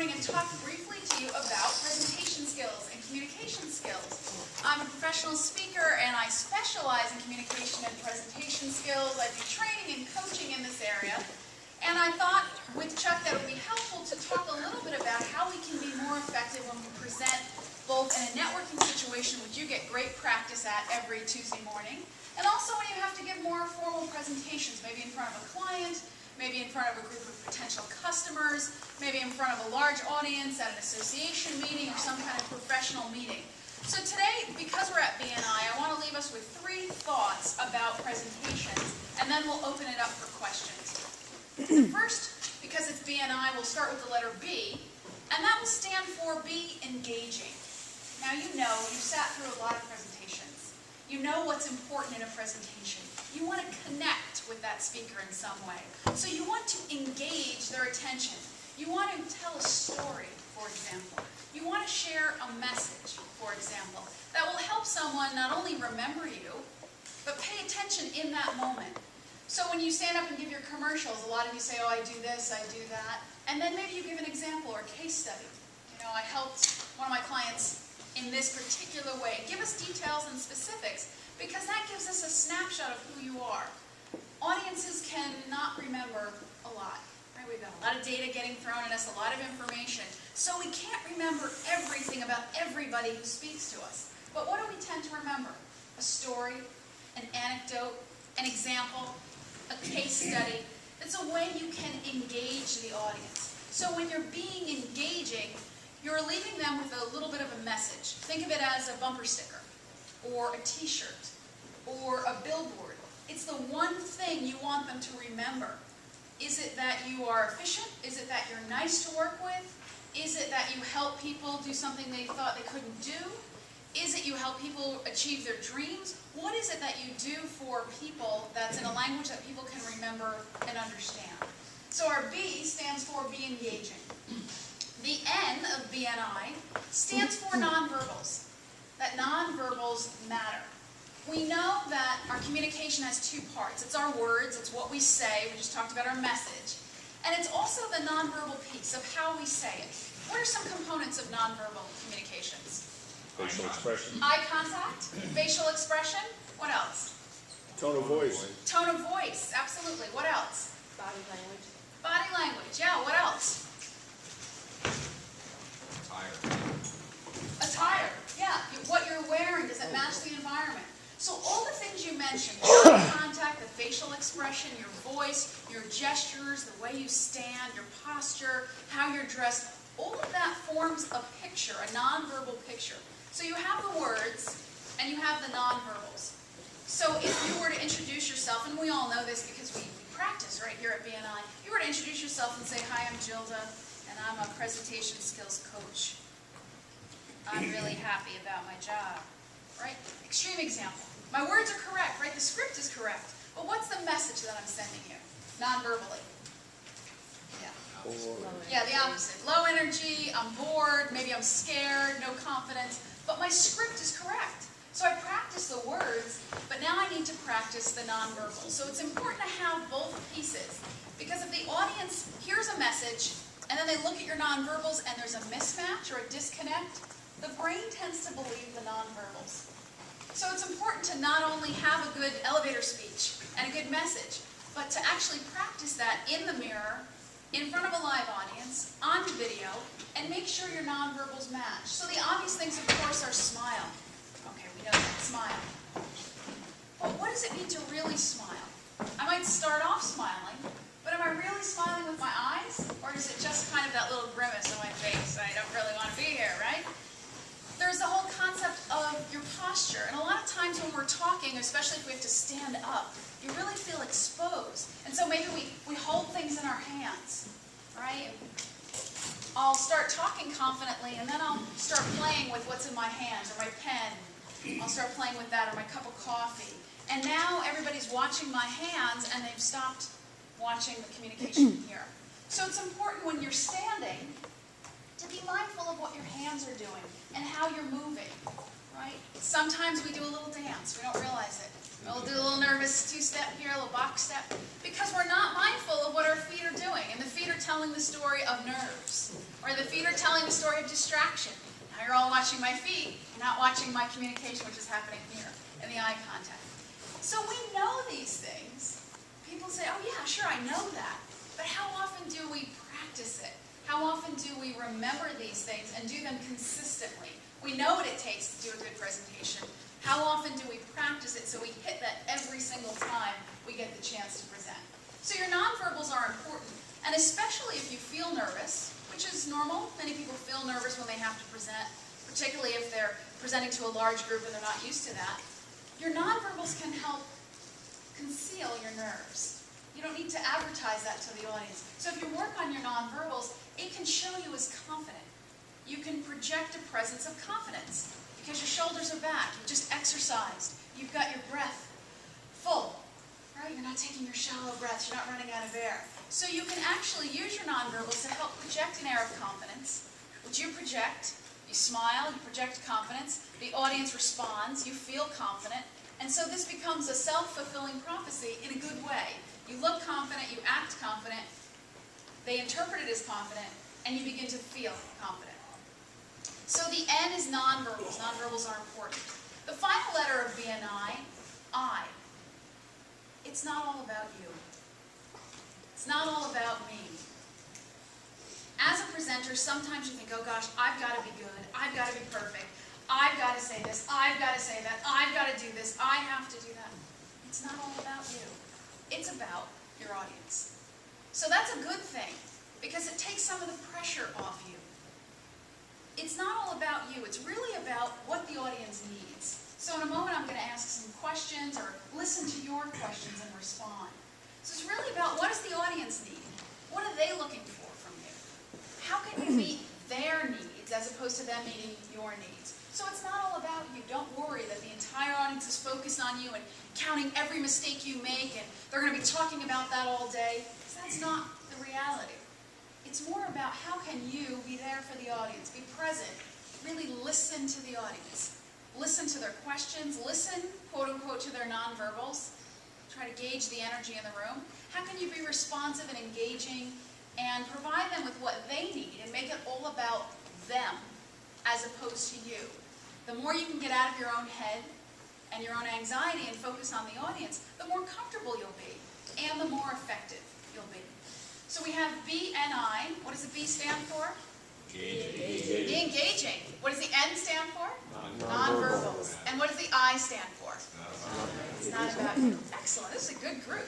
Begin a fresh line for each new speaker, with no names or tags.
morning and talk briefly to you about presentation skills and communication skills. I'm a professional speaker and I specialize in communication and presentation skills. I do training and coaching in this area. And I thought with Chuck that it would be helpful to talk a little bit about how we can be more effective when we present both in a networking situation, which you get great practice at every Tuesday morning, and also when you have to give more formal presentations, maybe in front of a client, maybe in front of a group of potential customers, maybe in front of a large audience at an association meeting or some kind of professional meeting. So today, because we're at BNI, I want to leave us with 3 thoughts about presentations, and then we'll open it up for questions. The first, because it's BNI, we'll start with the letter B, and that will stand for be engaging. Now you know, you've sat through a lot of presentations. You know what's important in a presentation. You want to connect with that speaker in some way. So you want to engage their attention. You want to tell a story, for example. You want to share a message, for example, that will help someone not only remember you, but pay attention in that moment. So when you stand up and give your commercials, a lot of you say, oh, I do this, I do that. And then maybe you give an example or a case study. You know, I helped one of my clients in this particular way. Give us details and specifics, because that gives us a snapshot of who you are. Audiences cannot remember a lot. Right? We've got a lot of data getting thrown at us, a lot of information. So we can't remember everything about everybody who speaks to us. But what do we tend to remember? A story, an anecdote, an example, a case study. It's a way you can engage the audience. So when you're being engaging, you're leaving them with a little bit of a message. Think of it as a bumper sticker, or a t-shirt, or a billboard. It's the one thing you want them to remember. Is it that you are efficient? Is it that you're nice to work with? Is it that you help people do something they thought they couldn't do? Is it you help people achieve their dreams? What is it that you do for people that's in a language that people can remember and understand? So our B stands for be engaging. The N of BNI stands for nonverbals. That nonverbals matter. We know that our communication has 2 parts. It's our words, it's what we say, we just talked about our message. And it's also the nonverbal piece of how we say it. What are some components of nonverbal communications?
Facial expression.
Eye contact, facial expression, what else?
Tone of voice.
Tone of voice, absolutely. What else?
Body language.
Body language, yeah, what else? Attire, yeah. What you're wearing, does it match the environment? So all the things you mentioned, your eye contact, the facial expression, your voice, your gestures, the way you stand, your posture, how you're dressed, all of that forms a picture, a nonverbal picture. So you have the words, and you have the nonverbals. So if you were to introduce yourself, and we all know this because we practice right here at BNI, if you were to introduce yourself and say, hi, I'm Gilda, and I'm a presentation skills coach. I'm really happy about my job, right? Extreme example. My words are correct, right? The script is correct. But what's the message that I'm sending you, non-verbally? Yeah, the opposite. Low energy, I'm bored, maybe I'm scared, no confidence. But my script is correct. So I practice the words, but now I need to practice the nonverbal. So it's important to have both pieces. Because if the audience hears a message, and then they look at your nonverbals and there's a mismatch or a disconnect, the brain tends to believe the nonverbals. So it's important to not only have a good elevator speech and a good message, but to actually practice that in the mirror, in front of a live audience, on video, and make sure your nonverbals match. So the obvious things, of course, are smile. Okay, we know that, smile. But what does it mean to really smile? I might start off smiling, but am I really smiling with my eyes? Or is it just kind of that little grimace on my face? I don't really want to be here, right? There's the whole concept of your posture. And a lot of times when we're talking, especially if we have to stand up, you really feel exposed. And so maybe we hold things in our hands, right? I'll start talking confidently, and then I'll start playing with what's in my hands, or my pen. I'll start playing with that, or my cup of coffee. And now everybody's watching my hands, and they've stopped watching the communication here. So it's important when you're standing to be mindful of what your hands are doing and how you're moving, right? Sometimes we do a little dance. We don't realize it. We'll do a little nervous 2-step here, a little box step, because we're not mindful of what our feet are doing. And the feet are telling the story of nerves. Or the feet are telling the story of distraction. Now you're all watching my feet, you're not watching my communication, which is happening here in the eye contact. So we know these things. People say, oh yeah, sure, I know that. But how often do we practice it? How often do we remember these things and do them consistently? We know what it takes to do a good presentation. How often do we practice it so we hit that every single time we get the chance to present? So your nonverbals are important, and especially if you feel nervous, which is normal. Many people feel nervous when they have to present, particularly if they're presenting to a large group and they're not used to that. Your nonverbals can help conceal your nerves. You don't need to advertise that to the audience. So if you work on your nonverbals, it can show you as confident. You can project a presence of confidence because your shoulders are back. You've just exercised. You've got your breath full. Right? You're not taking your shallow breaths. You're not running out of air. So you can actually use your nonverbals to help project an air of confidence, which you project. You smile, you project confidence. The audience responds. You feel confident. And so this becomes a self-fulfilling prophecy in a good way. You look confident, you act confident, they interpret it as confident, and you begin to feel confident. So the N is nonverbals. Nonverbals are important. The final letter of BNI, I. It's not all about you. It's not all about me. As a presenter, sometimes you think, oh gosh, I've got to be good, I've got to be perfect, I've got to say this, I've got to say that, I've got to do this, I have to do that. It's not all about you. It's about your audience. So that's a good thing, because it takes some of the pressure off you. It's not all about you, it's really about what the audience needs. So in a moment I'm going to ask some questions, or listen to your questions and respond. So it's really about, what does the audience need? What are they looking for from you? How can you meet their needs as opposed to them meeting your needs? So it's not all about you. Don't worry that the entire audience is focused on you and counting every mistake you make, and they're going to be talking about that all day. Because that's not the reality. It's more about how can you be there for the audience, be present, really listen to the audience. Listen to their questions, listen, quote unquote, to their nonverbals. Try to gauge the energy in the room. How can you be responsive and engaging and provide them with what they need and make it all about them as opposed to you? The more you can get out of your own head and your own anxiety and focus on the audience, the more comfortable you'll be and the more effective you'll be. So we have B and I. What does the B stand for?
Engaging.
Be engaging. What does the N stand for? Nonverbals. And what does the I stand for? It's not about you. Excellent. This is a good group.